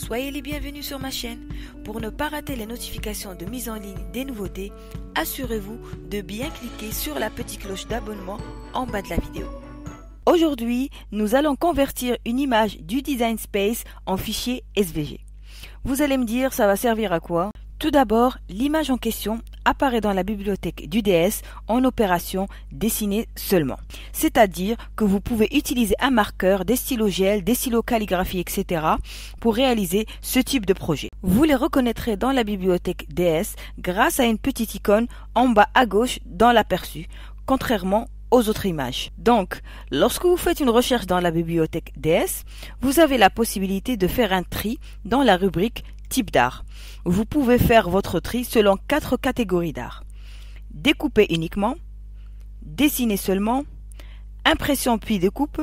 Soyez les bienvenus sur ma chaîne. Pour ne pas rater les notifications de mise en ligne des nouveautés, assurez-vous de bien cliquer sur la petite cloche d'abonnement en bas de la vidéo. Aujourd'hui, nous allons convertir une image du Design Space en fichier SVG. Vous allez me dire, ça va servir à quoi? Tout d'abord, l'image en question apparaît dans la bibliothèque du DS en opération dessinée seulement. C'est-à-dire que vous pouvez utiliser un marqueur, des stylos gel, des stylos calligraphie, etc. pour réaliser ce type de projet. Vous les reconnaîtrez dans la bibliothèque DS grâce à une petite icône en bas à gauche dans l'aperçu, contrairement aux autres images. Donc, lorsque vous faites une recherche dans la bibliothèque DS, vous avez la possibilité de faire un tri dans la rubrique type d'art. Vous pouvez faire votre tri selon 4 catégories d'art. Découper uniquement, dessiner seulement, impression puis découpe,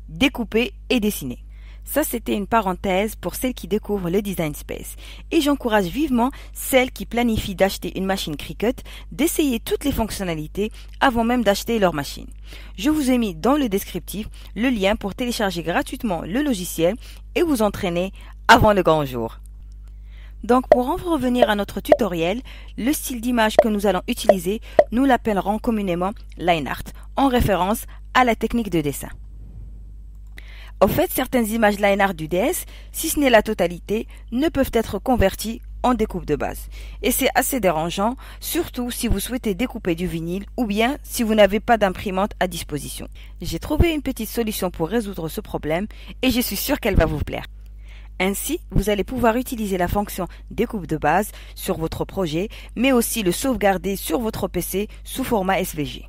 découper et dessiner. Ça, c'était une parenthèse pour celles qui découvrent le Design Space. Et j'encourage vivement celles qui planifient d'acheter une machine Cricut d'essayer toutes les fonctionnalités avant même d'acheter leur machine. Je vous ai mis dans le descriptif le lien pour télécharger gratuitement le logiciel et vous entraîner avant le grand jour. Donc pour en revenir à notre tutoriel, le style d'image que nous allons utiliser, nous l'appellerons communément line art, en référence à la technique de dessin. Au fait, certaines images line art du DS, si ce n'est la totalité, ne peuvent être converties en découpe de base. Et c'est assez dérangeant, surtout si vous souhaitez découper du vinyle ou bien si vous n'avez pas d'imprimante à disposition. J'ai trouvé une petite solution pour résoudre ce problème et je suis sûre qu'elle va vous plaire. Ainsi, vous allez pouvoir utiliser la fonction découpe de base sur votre projet, mais aussi le sauvegarder sur votre PC sous format SVG.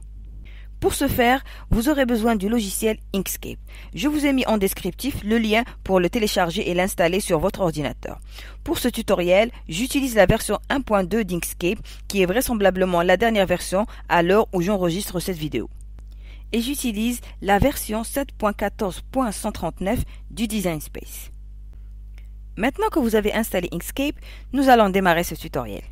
Pour ce faire, vous aurez besoin du logiciel Inkscape. Je vous ai mis en descriptif le lien pour le télécharger et l'installer sur votre ordinateur. Pour ce tutoriel, j'utilise la version 1.2 d'Inkscape, qui est vraisemblablement la dernière version à l'heure où j'enregistre cette vidéo. Et j'utilise la version 7.14.139 du Design Space. Maintenant que vous avez installé Inkscape, nous allons démarrer ce tutoriel.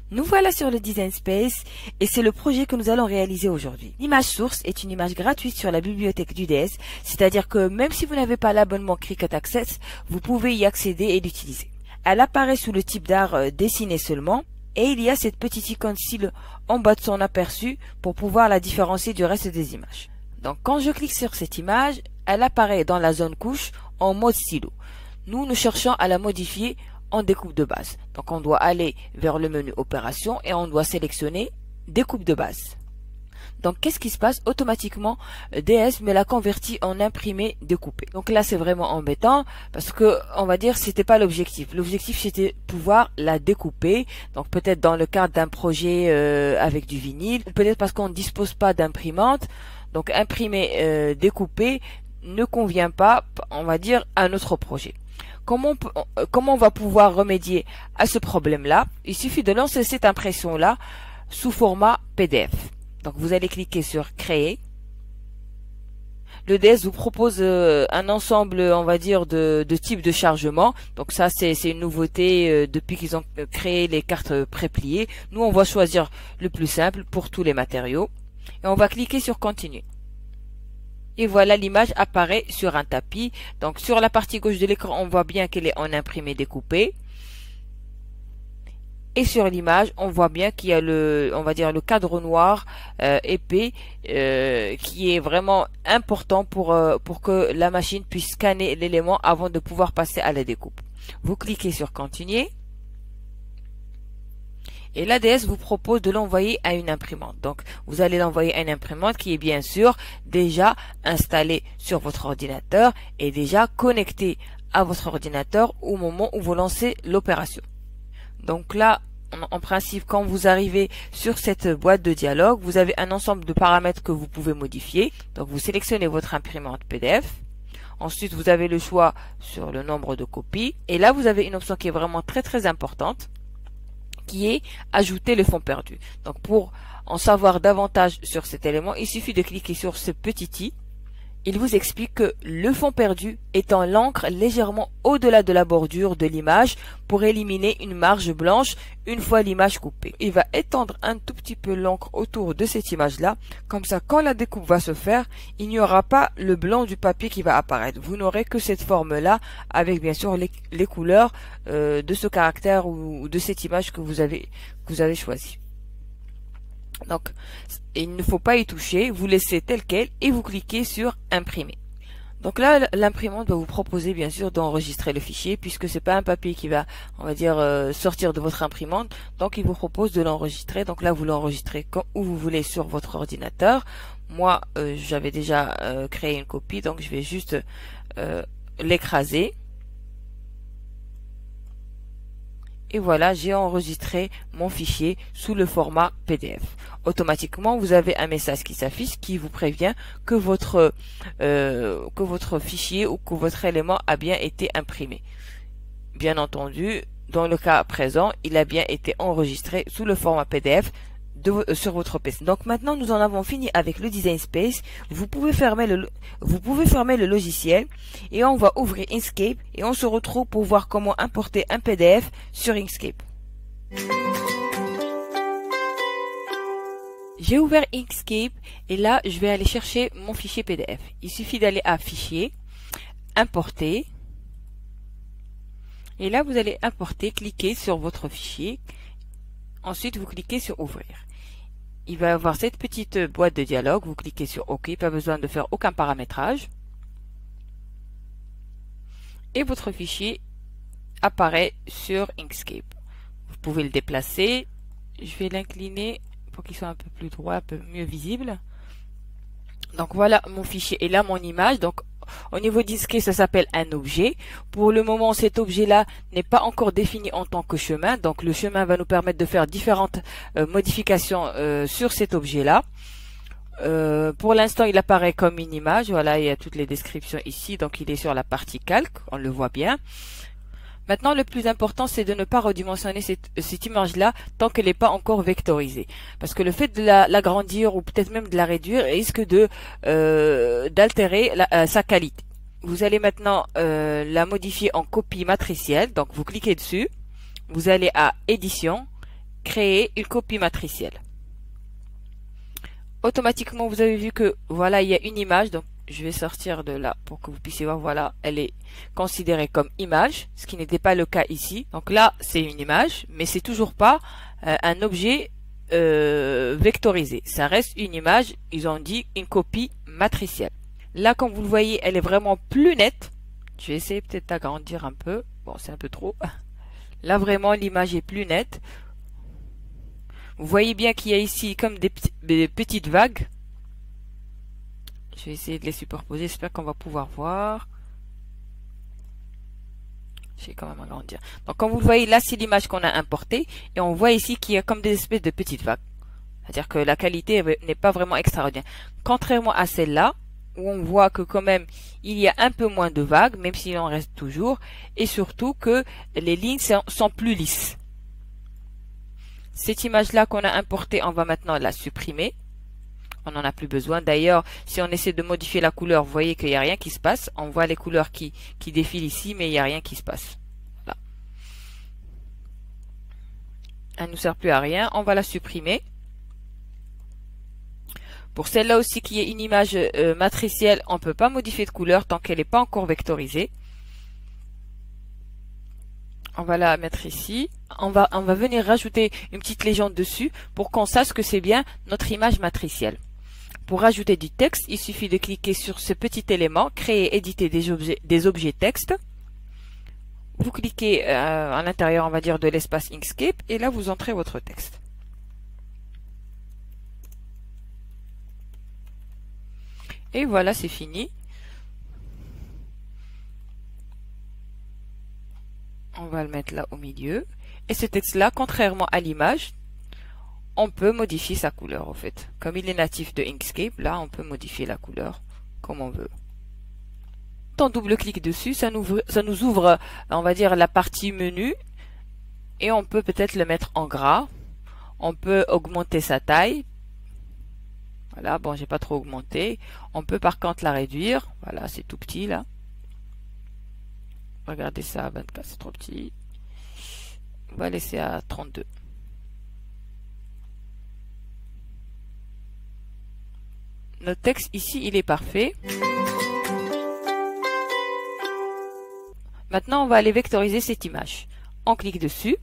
Nous voilà sur le Design Space et c'est le projet que nous allons réaliser aujourd'hui. L'image source est une image gratuite sur la bibliothèque du DS, c'est-à-dire que même si vous n'avez pas l'abonnement Cricut Access, vous pouvez y accéder et l'utiliser. Elle apparaît sous le type d'art dessiné seulement et il y a cette petite icône style en bas de son aperçu pour pouvoir la différencier du reste des images. Donc quand je clique sur cette image, elle apparaît dans la zone couche en mode stylo. Nous cherchons à la modifier en découpe de base. Donc on doit aller vers le menu opération et on doit sélectionner découpe de base. Donc qu'est-ce qui se passe? Automatiquement DS me l'a converti en imprimé découpé. Donc là c'est vraiment embêtant parce que on va dire c'était pas l'objectif. L'objectif c'était pouvoir la découper. Donc peut-être dans le cadre d'un projet avec du vinyle, ou peut-être parce qu'on ne dispose pas d'imprimante. Donc imprimer découpé ne convient pas, on va dire, à notre projet. Comment on va pouvoir remédier à ce problème-là? Il suffit de lancer cette impression-là sous format PDF. Donc vous allez cliquer sur Créer. Le DS vous propose un ensemble, on va dire, de types de chargement. Donc ça, c'est une nouveauté depuis qu'ils ont créé les cartes prépliées. Nous, on va choisir le plus simple pour tous les matériaux. Et on va cliquer sur Continuer. Et voilà, l'image apparaît sur un tapis. Donc sur la partie gauche de l'écran, on voit bien qu'elle est en imprimé découpé. Et sur l'image, on voit bien qu'il y a on va dire le cadre noir épais qui est vraiment important pour que la machine puisse scanner l'élément avant de pouvoir passer à la découpe. Vous cliquez sur Continuer. Et l'ADS vous propose de l'envoyer à une imprimante. Donc, vous allez l'envoyer à une imprimante qui est bien sûr déjà installée sur votre ordinateur et déjà connectée à votre ordinateur au moment où vous lancez l'opération. Donc là, en principe, quand vous arrivez sur cette boîte de dialogue, vous avez un ensemble de paramètres que vous pouvez modifier. Donc, vous sélectionnez votre imprimante PDF. Ensuite, vous avez le choix sur le nombre de copies. Et là, vous avez une option qui est vraiment très importante, qui est ajouter le fond perdu. Donc pour en savoir davantage sur cet élément, il suffit de cliquer sur ce petit i il vous explique que le fond perdu étend l'encre légèrement au-delà de la bordure de l'image pour éliminer une marge blanche une fois l'image coupée. Il va étendre un tout petit peu l'encre autour de cette image-là. Comme ça, quand la découpe va se faire, il n'y aura pas le blanc du papier qui va apparaître. Vous n'aurez que cette forme-là avec bien sûr les couleurs de ce caractère ou de cette image que vous avez choisi. Donc, il ne faut pas y toucher, vous laissez tel quel et vous cliquez sur imprimer. Donc là, l'imprimante va vous proposer bien sûr d'enregistrer le fichier puisque c'est pas un papier qui va, on va dire, sortir de votre imprimante. Donc il vous propose de l'enregistrer. Donc là, vous l'enregistrez où vous voulez sur votre ordinateur. Moi, j'avais déjà créé une copie, donc je vais juste l'écraser. Et voilà, j'ai enregistré mon fichier sous le format PDF. Automatiquement, vous avez un message qui s'affiche qui vous prévient que votre fichier ou que votre élément a bien été imprimé. Bien entendu, dans le cas présent, il a bien été enregistré sous le format PDF sur votre PC. Donc maintenant, nous en avons fini avec le Design Space. Vous pouvez fermer le logiciel et on va ouvrir Inkscape et on se retrouve pour voir comment importer un PDF sur Inkscape. J'ai ouvert Inkscape et là, je vais aller chercher mon fichier PDF. Il suffit d'aller à Fichier, Importer. Et là, vous allez importer, cliquez sur votre fichier. Ensuite, vous cliquez sur Ouvrir. Il va y avoir cette petite boîte de dialogue. Vous cliquez sur OK, pas besoin de faire aucun paramétrage. Et votre fichier apparaît sur Inkscape. Vous pouvez le déplacer. Je vais l'incliner pour qu'il soit un peu plus droit, un peu mieux visible. Donc voilà mon fichier et là mon image. Donc au niveau d'Inkscape, ça s'appelle un objet. Pour le moment, cet objet-là n'est pas encore défini en tant que chemin. Donc le chemin va nous permettre de faire différentes modifications sur cet objet-là. Pour l'instant, il apparaît comme une image. Voilà, il y a toutes les descriptions ici. Donc il est sur la partie calque, on le voit bien. Maintenant, le plus important, c'est de ne pas redimensionner cette image-là tant qu'elle n'est pas encore vectorisée. Parce que le fait de l'agrandir ou peut-être même de la réduire risque d'altérer sa qualité. Vous allez maintenant la modifier en copie matricielle. Donc, vous cliquez dessus. Vous allez à Édition, Créer une copie matricielle. Automatiquement, vous avez vu que voilà, il y a une image. Donc, je vais sortir de là pour que vous puissiez voir. Voilà, elle est considérée comme image, ce qui n'était pas le cas ici. Donc là, c'est une image, mais c'est toujours pas un objet vectorisé. Ça reste une image. Ils ont dit une copie matricielle. Là, comme vous le voyez, elle est vraiment plus nette. Je vais essayer peut-être d'agrandir un peu. Bon, c'est un peu trop. Là, vraiment, l'image est plus nette. Vous voyez bien qu'il y a ici comme des petites vagues. Je vais essayer de les superposer, j'espère qu'on va pouvoir voir. Je vais quand même agrandir. Donc comme vous le voyez, là c'est l'image qu'on a importée. Et on voit ici qu'il y a comme des espèces de petites vagues. C'est-à-dire que la qualité n'est pas vraiment extraordinaire. Contrairement à celle-là, où on voit que quand même il y a un peu moins de vagues, même s'il en reste toujours. Et surtout que les lignes sont plus lisses. Cette image-là qu'on a importée, on va maintenant la supprimer. On n'en a plus besoin. D'ailleurs, si on essaie de modifier la couleur, vous voyez qu'il n'y a rien qui se passe. On voit les couleurs qui défilent ici, mais il n'y a rien qui se passe. Voilà. Elle ne nous sert plus à rien. On va la supprimer. Pour celle-là aussi qui est une image matricielle, on ne peut pas modifier de couleur tant qu'elle n'est pas encore vectorisée. On va la mettre ici. On va venir rajouter une petite légende dessus pour qu'on sache que c'est bien notre image matricielle. Pour rajouter du texte, il suffit de cliquer sur ce petit élément, créer, éditer des objets texte. Vous cliquez à l'intérieur, on va dire, de l'espace Inkscape et là vous entrez votre texte. Et voilà, c'est fini. On va le mettre là au milieu. Et ce texte-là, contrairement à l'image, on peut modifier sa couleur, en fait. Comme il est natif de Inkscape, là, on peut modifier la couleur comme on veut. Quand on double-clique dessus, ça nous ouvre, on va dire, la partie menu. Et on peut peut-être le mettre en gras. On peut augmenter sa taille. Voilà, bon, j'ai pas trop augmenté. On peut par contre la réduire. Voilà, c'est tout petit là. Regardez ça à 24, c'est trop petit. On va laisser à 32. Notre texte ici, il est parfait. Maintenant, on va aller vectoriser cette image. On clique dessus.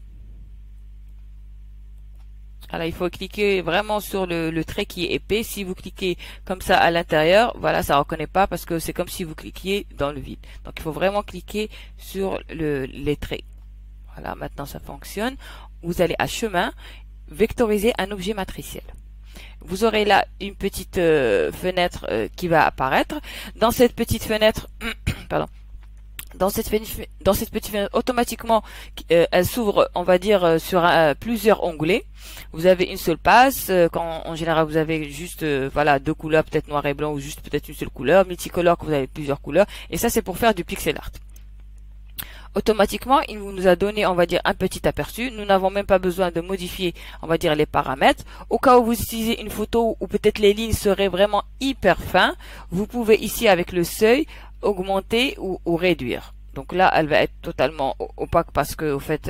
Alors, il faut cliquer vraiment sur le trait qui est épais. Si vous cliquez comme ça à l'intérieur, voilà, ça ne reconnaît pas parce que c'est comme si vous cliquiez dans le vide. Donc, il faut vraiment cliquer sur les traits. Voilà, maintenant ça fonctionne. Vous allez à chemin, vectoriser un objet matriciel. Vous aurez là une petite fenêtre qui va apparaître. Dans cette petite fenêtre, pardon. Dans cette petite fenêtre, automatiquement, elle s'ouvre, on va dire, sur plusieurs onglets. Vous avez une seule passe. Quand en général vous avez juste, voilà, deux couleurs, peut-être noir et blanc, ou juste peut-être une seule couleur. Multicolore, que vous avez plusieurs couleurs. Et ça, c'est pour faire du pixel art. Automatiquement, il nous a donné, on va dire, un petit aperçu. Nous n'avons même pas besoin de modifier, on va dire, les paramètres. Au cas où vous utilisez une photo où peut-être les lignes seraient vraiment hyper fins, vous pouvez ici, avec le seuil, augmenter ou réduire. Donc là, elle va être totalement opaque parce que, au fait,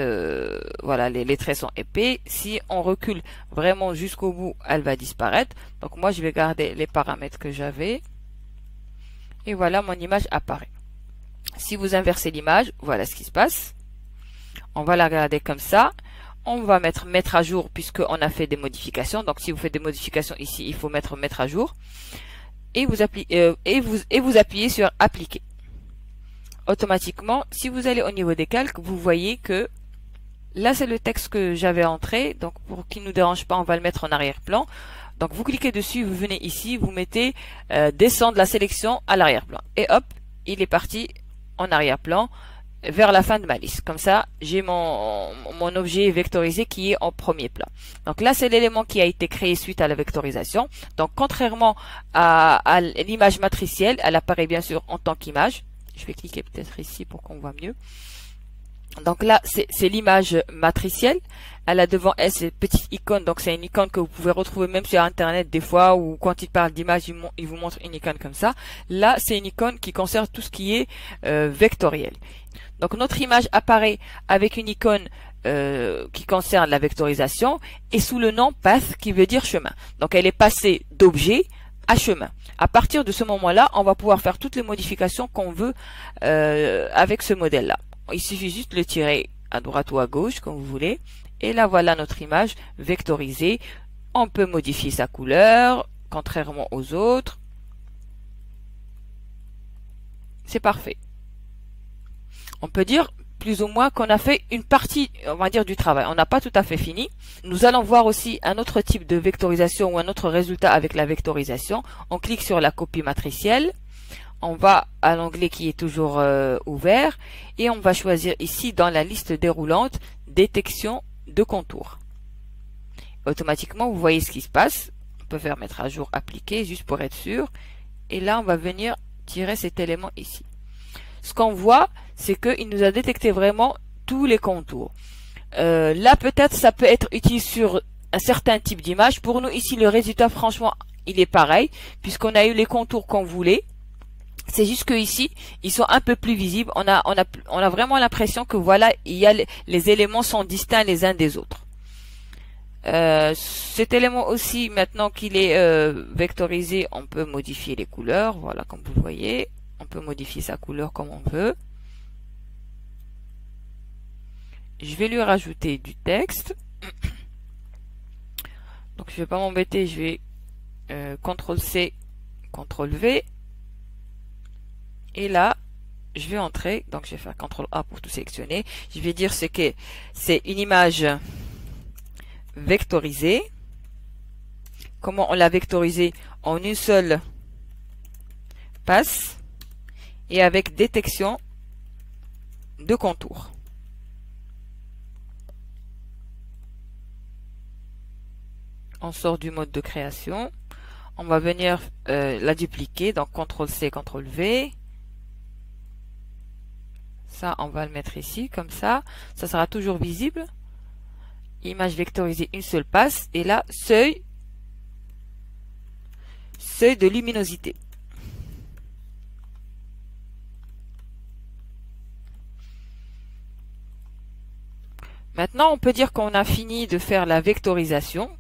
voilà, les traits sont épais. Si on recule vraiment jusqu'au bout, elle va disparaître. Donc moi, je vais garder les paramètres que j'avais. Et voilà, mon image apparaît. Si vous inversez l'image, voilà ce qui se passe. On va la regarder comme ça. On va mettre à jour puisqu'on a fait des modifications. Donc si vous faites des modifications ici, il faut mettre à jour. Et vous appuyez sur appliquer. Automatiquement, si vous allez au niveau des calques, vous voyez que là c'est le texte que j'avais entré. Donc pour qu'il ne nous dérange pas, on va le mettre en arrière-plan. Donc vous cliquez dessus, vous venez ici, vous mettez descendre la sélection à l'arrière-plan. Et hop, il est parti en arrière-plan vers la fin de ma liste. Comme ça, j'ai mon objet vectorisé qui est en premier plan. Donc là, c'est l'élément qui a été créé suite à la vectorisation. Donc contrairement à l'image matricielle, elle apparaît bien sûr en tant qu'image. Je vais cliquer peut-être ici pour qu'on voit mieux. Donc là, c'est l'image matricielle. Elle a devant elle cette petite icône. Donc c'est une icône que vous pouvez retrouver même sur Internet des fois, ou quand il parle d'image, il vous montre une icône comme ça. Là, c'est une icône qui concerne tout ce qui est vectoriel. Donc notre image apparaît avec une icône qui concerne la vectorisation et sous le nom path qui veut dire chemin. Donc elle est passée d'objet à chemin. À partir de ce moment-là, on va pouvoir faire toutes les modifications qu'on veut avec ce modèle-là. Il suffit juste de le tirer à droite ou à gauche, comme vous voulez. Et là, voilà notre image vectorisée. On peut modifier sa couleur, contrairement aux autres. C'est parfait. On peut dire plus ou moins qu'on a fait une partie, on va dire, du travail. On n'a pas tout à fait fini. Nous allons voir aussi un autre type de vectorisation ou un autre résultat avec la vectorisation. On clique sur la copie matricielle. On va à l'onglet qui est toujours ouvert et on va choisir ici dans la liste déroulante détection de contours. Automatiquement, vous voyez ce qui se passe. On peut faire mettre à jour appliquer juste pour être sûr. Et là, on va venir tirer cet élément ici. Ce qu'on voit, c'est qu'il nous a détecté vraiment tous les contours. Là, peut-être, ça peut être utile sur un certain type d'image. Pour nous, ici, le résultat, franchement, il est pareil, puisqu'on a eu les contours qu'on voulait. C'est juste que ici, ils sont un peu plus visibles. On a vraiment l'impression que voilà, il y a les éléments sont distincts les uns des autres. Cet élément aussi, maintenant qu'il est vectorisé, on peut modifier les couleurs. Voilà, comme vous le voyez, on peut modifier sa couleur comme on veut. Je vais lui rajouter du texte. Donc je vais pas m'embêter, je vais CTRL-C, CTRL-V. Et là, je vais entrer, donc je vais faire CTRL-A pour tout sélectionner. Je vais dire que c'est une image vectorisée. Comment on l'a vectorisée? En une seule passe et avec détection de contours. On sort du mode de création. On va venir la dupliquer, donc CTRL-C, CTRL-V. Ça, on va le mettre ici, comme ça. Ça sera toujours visible. Image vectorisée, une seule passe. Et là, seuil. seuil de luminosité. Maintenant, on peut dire qu'on a fini de faire la vectorisation.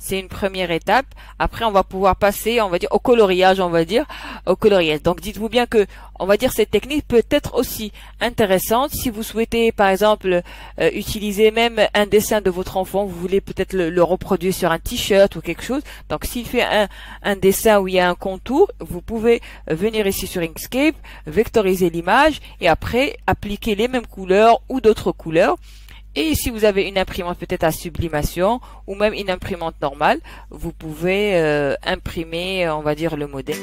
C'est une première étape. Après, on va pouvoir passer, on va dire, au coloriage, au coloriage. Donc, dites-vous bien que, on va dire, cette technique peut être aussi intéressante si vous souhaitez, par exemple, utiliser même un dessin de votre enfant. Vous voulez peut-être le reproduire sur un t-shirt ou quelque chose. Donc, s'il fait un dessin où il y a un contour, vous pouvez venir ici sur Inkscape, vectoriser l'image et après appliquer les mêmes couleurs ou d'autres couleurs. Et si vous avez une imprimante peut-être à sublimation ou même une imprimante normale, vous pouvez imprimer, on va dire, le modèle.